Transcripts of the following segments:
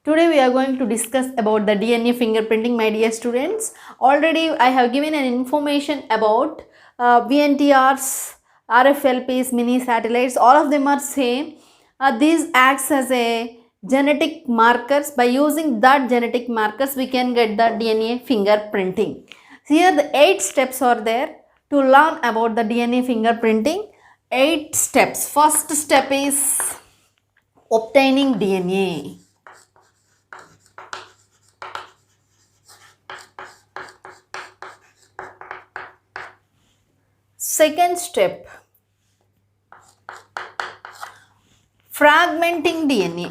Today we are going to discuss about the DNA fingerprinting, my dear students. Already I have given an information about VNTRs, RFLPs, mini satellites, all of them are same. These acts as a genetic markers. By using that genetic markers we can get the DNA fingerprinting. Here the 8 steps are there to learn about the DNA fingerprinting. 8 steps. First step is obtaining DNA. Second step, fragmenting DNA.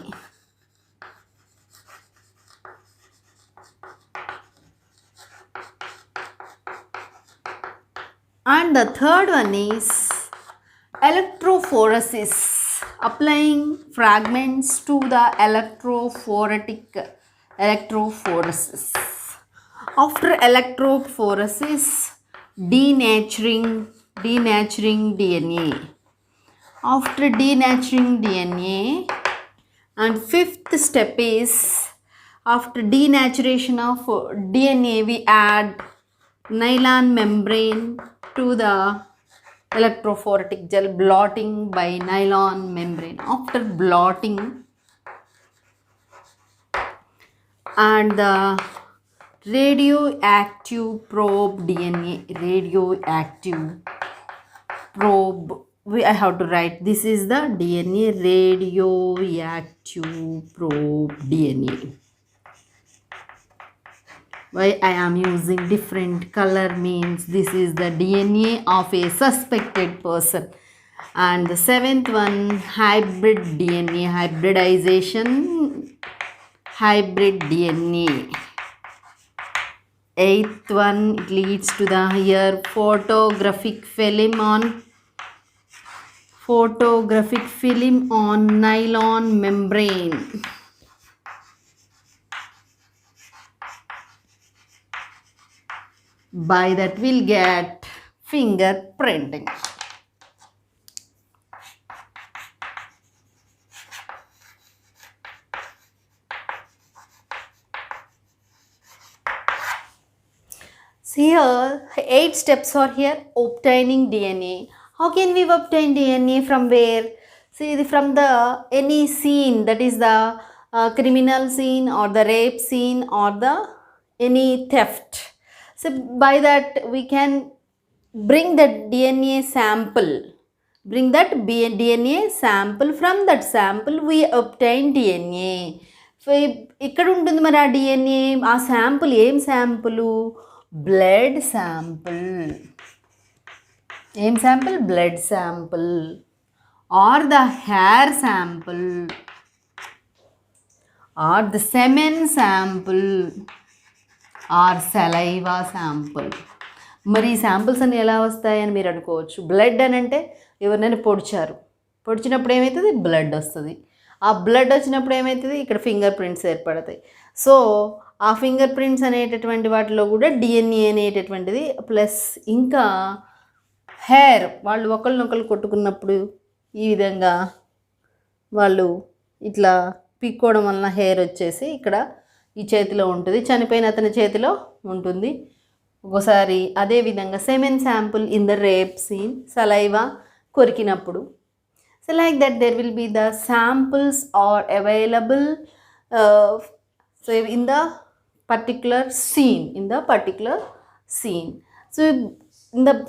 And the third one is electrophoresis, applying fragments to the electrophoresis. After electrophoresis, denaturing DNA. After denaturing DNA, and fifth step is after denaturation of DNA, we add nylon membrane to the electrophoretic gel, blotting by nylon membrane. After blotting, and the radioactive probe DNA, radioactive probe, I have to write, this is the DNA, radioactive probe DNA. Why I am using different color means this is the DNA of a suspected person. And the seventh one, hybrid DNA, hybridization, hybrid DNA. Eighth one, it leads to the here photographic film on nylon membrane. By that we'll get fingerprinting. See here, 8 steps are here. Obtaining DNA. How can we obtain DNA? From where? See, from the any scene, that is the criminal scene or the rape scene or the any theft. So by that we can bring that DNA sample. Bring that DNA sample. From that sample we obtain DNA. ఇక్కడ ఉంటుంది మరి ఆ DNA, ఆ sample ఏం sample? Blood sample. ఏం sample? Blood sample. Or the hair sample, or the semen sample, or saliva sample. మరి ఈ samples అన్ని ఎలా వస్తాయని మీరు అనుకోవచ్చు. బ్లడ్ అని అంటే ఎవరినైనా పొడిచినప్పుడు ఏమవుతుంది? బ్లడ్ వస్తుంది. ఆ బ్లడ్ వచ్చినప్పుడు ఏమవుతుంది? ఇక్కడ ఫింగర్ ప్రింట్స్ ఏర్పడతాయి. సో ఆ ఫింగర్ ప్రింట్స్ అనేటటువంటి వాటిలో కూడా DNA అనేటటువంటిది, ప్లస్ ఇంకా హెయిర్, వాళ్ళు ఒకరినొకరు కొట్టుకున్నప్పుడు ఈ విధంగా వాళ్ళు ఇట్లా పీక్కోవడం వలన హెయిర్ వచ్చేసి ఇక్కడ ఈ చేతిలో ఉంటుంది, చనిపోయిన అతని చేతిలో ఉంటుంది. ఒకసారి అదేవిధంగా semen sample in the rape scene, saliva కొరికినప్పుడు. So like that there will be the samples are available so in the particular scene. So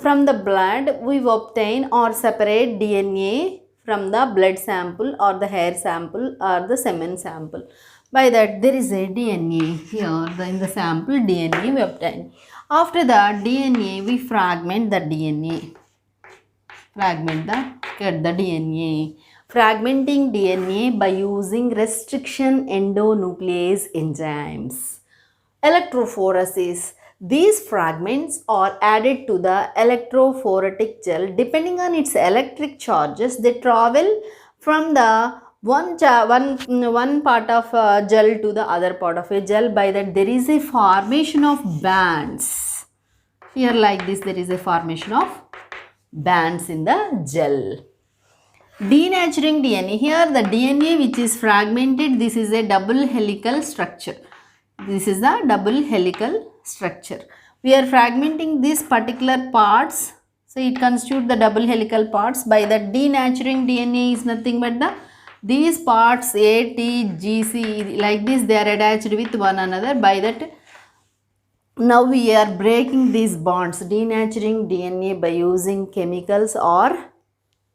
from the blood we obtain or separate DNA from the blood sample or the hair sample or the semen sample. By that there is a DNA here, in the sample DNA we obtain. After that DNA we fragment the DNA. Get the DNA. Fragmenting DNA by using restriction endonuclease enzymes. Electrophoresis. These fragments are added to the electrophoretic gel. Depending on its electric charges, they travel from the one part of gel to the other part of a gel. By that there is a formation of bands. Here like this there is a formation of bands in the gel. Denaturing DNA. Here the DNA which is fragmented, this is a double helical structure. This is the double helical structure. We are fragmenting these particular parts. So it constitutes the double helical parts. By the denaturing DNA is nothing but these parts A, T, G, C, like this they are attached with one another. By that now we are breaking these bonds, denaturing DNA by using chemicals or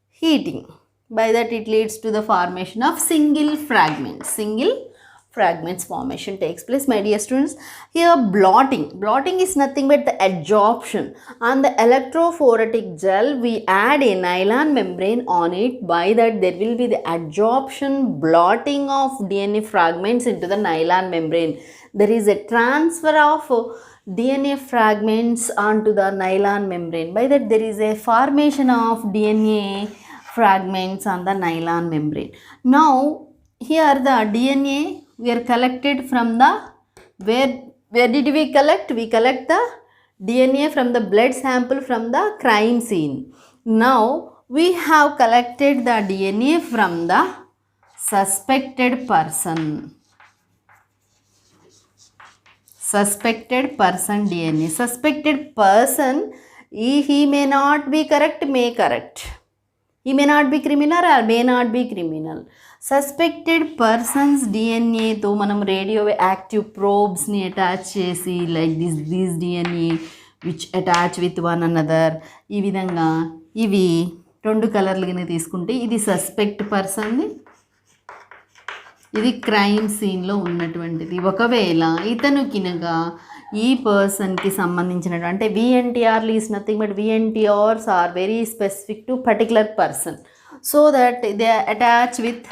heating. By that it leads to the formation of single fragments. Single fragments formation takes place, my dear students. Here blotting is nothing but the adsorption. On the electrophoretic gel we add a nylon membrane on it. By that there will be the adsorption, blotting of DNA fragments into the nylon membrane. There is a transfer of DNA fragments onto the nylon membrane. By that there is a formation of DNA fragments on the nylon membrane. Now here the DNA we are collected from the, where did we collect? We collect the DNA from the blood sample from the crime scene. Now we have collected the DNA from the suspected person. Suspected person DNA. Suspected person, he may not be correct, may correct. He may not be criminal or may not be criminal. Suspected person's DNA తో మనం radio active probesని attach చేసి like this DNA which attach with one another. ఈ విధంగా ఇవి రెండు కలర్లుగానే తీసుకుంటే ఇది suspect పర్సన్ది, ఇది క్రైమ్ సీన్లో ఉన్నటువంటిది. ఒకవేళ ఇతను కినగా ఈ పర్సన్కి సంబంధించినటువంటి, అంటే VNTRలు is nothing but VNTRs are very specific to particular person, so that they attach with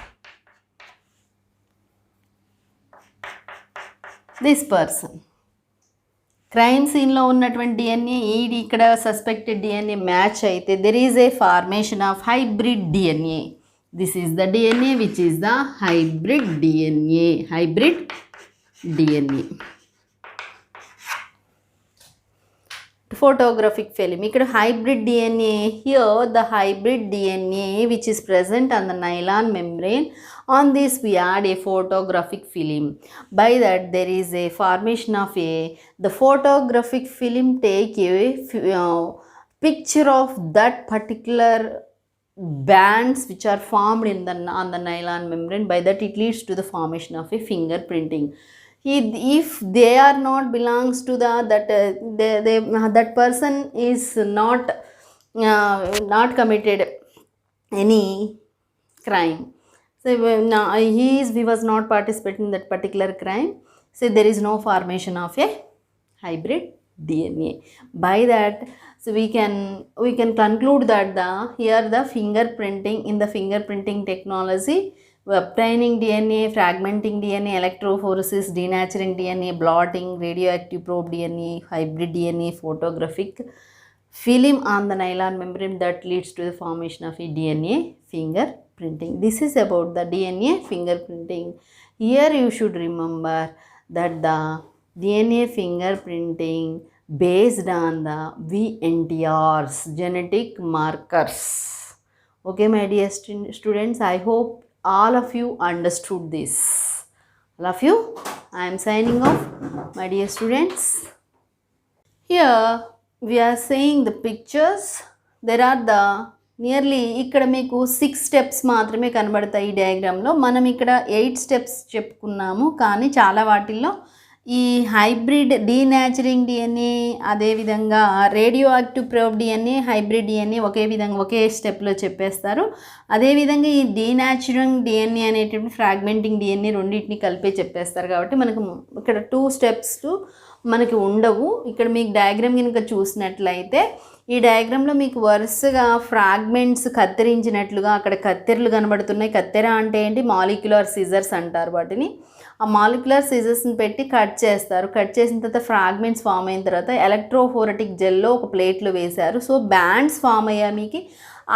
this person. Crime సీన్లో ఉన్నటువంటి DNA ఈ ఇక్కడ సస్పెక్టెడ్ DNA మ్యాచ్ అయితే there is a formation of hybrid DNA. This is the DNA which is the hybrid DNA. Hybrid DNA. Photographic film. Ikkada hybrid DNA. Here the hybrid DNA which is present on the nylon membrane. On this we add a photographic film. By that there is a formation of the photographic film take a picture of that particular bands which are formed in on the nylon membrane. By that it leads to the formation of a fingerprinting. If they are not belongs to the that person is not committed any crime, so he was not participating in that particular crime, so there is no formation of a hybrid DNA. By that, so we can conclude that here the fingerprinting, in the fingerprinting technology, obtaining DNA, fragmenting DNA, electrophoresis, denaturing DNA, blotting, radioactive probe DNA, hybrid DNA, photographic film on the nylon membrane, that leads to the formation of a DNA fingerprinting. This is about the DNA fingerprinting. Here you should remember that the DNA fingerprinting based on the VNTRs, genetic markers. Okay, my dear students, I hope all of you understood this. All of you, I am signing off, my dear students. Here we are seeing the pictures. There are the nearly ఇక్కడ మీకు 6 steps మాత్రమే కనబడతాయి ఈ డయాగ్రామ్లో. మనం ఇక్కడ 8 steps చెప్పుకున్నాము, కానీ చాలా వాటిల్లో ఈ హైబ్రిడ్ డీనాచురింగ్ DNA, అదేవిధంగా radio active probe DNA, hybrid DNA ఒకే స్టెప్లో చెప్పేస్తారు. అదేవిధంగా ఈ డీనాచురింగ్ DNA అనేటువంటి ఫ్రాగ్మెంటింగ్ DNA రెండింటిని కలిపే చెప్పేస్తారు. కాబట్టి మనకు ఇక్కడ 2 స్టెప్స్ మనకి ఉండవు. ఇక్కడ మీకు డయాగ్రామ్ కనుక చూసినట్లయితే ఈ డయాగ్రామ్లో మీకు వరుసగా ఫ్రాగ్మెంట్స్ కత్తిరించినట్లుగా అక్కడ కత్తెరలు కనబడుతున్నాయి. కత్తెర అంటే ఏంటి? మాలిక్యులర్ సిజర్స్ అంటారు వాటిని. ఆ మాలిక్యులర్ సిజర్స్ని పెట్టి కట్ చేస్తారు. కట్ చేసిన తర్వాత ఫ్రాగ్మెంట్స్ ఫామ్ అయిన తర్వాత ఎలక్ట్రోఫోరెటిక్ జెల్లో ఒక ప్లేట్లో వేశారు. సో బ్యాండ్స్ ఫామ్ అయ్యాయి మీకు.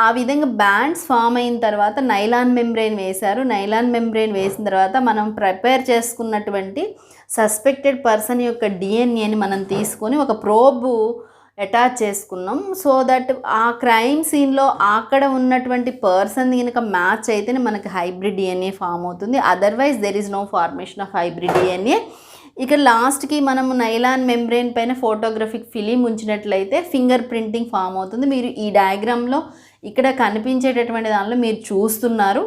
ఆ విధంగా బ్యాండ్స్ ఫామ్ అయిన తర్వాత నైలాన్ మెంబ్రెయిన్ వేశారు. నైలాన్ మెంబ్రెయిన్ వేసిన తర్వాత మనం ప్రిపేర్ చేసుకున్నటువంటి సస్పెక్టెడ్ పర్సన్ యొక్క DNAని మనం తీసుకొని ఒక ప్రోబ్ అటాచ్ చేసుకున్నాం. సో దట్ ఆ క్రైమ్ సీన్లో అక్కడ ఉన్నటువంటి పర్సన్ కనుక మ్యాచ్ అయితేనే మనకి హైబ్రిడ్ డిఎన్ఏ ఫామ్ అవుతుంది. Otherwise there is no formation of hybrid DNA. ఇక్కడ లాస్ట్కి మనము నైలాన్ మెంబ్రెయిన్ పైన ఫోటోగ్రఫిక్ ఫిలిం ఉంచినట్లయితే ఫింగర్ ప్రింటింగ్ ఫామ్ అవుతుంది. మీరు ఈ డయాగ్రామ్లో ఇక్కడ కనిపించేటటువంటి దానిలో మీరు చూస్తున్నారు.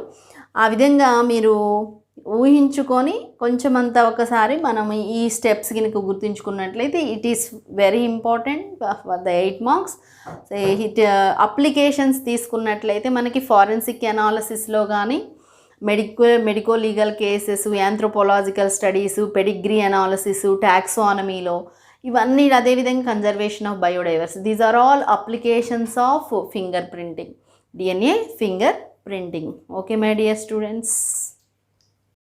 ఆ విధంగా మీరు ఊహించుకొని కొంచెం అంతా ఒకసారి మనం ఈ స్టెప్స్ కనుక గుర్తుంచుకున్నట్లయితే it is very important for the 8 marks. Applications తీసుకున్నట్లయితే మనకి ఫారెన్సిక్ అనాలిసిస్లో కానీ medico legal cases, anthropological studies, pedigree analysis, టాక్సానమీలో ఇవన్నీ, అదేవిధంగా conservation of biodiversity, these are all applications of finger printing, DNA finger printing. Okay my dear students,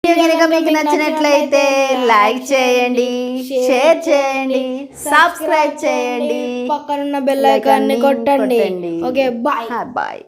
కనుక మీకు నచ్చినట్లయితే లైక్ చేయండి, షేర్ చేయండి, సబ్స్క్రైబ్ చేయండి, పక్కనున్న బెల్ ఐకాన్ని కొట్టండి. Okay bye. బాయ్.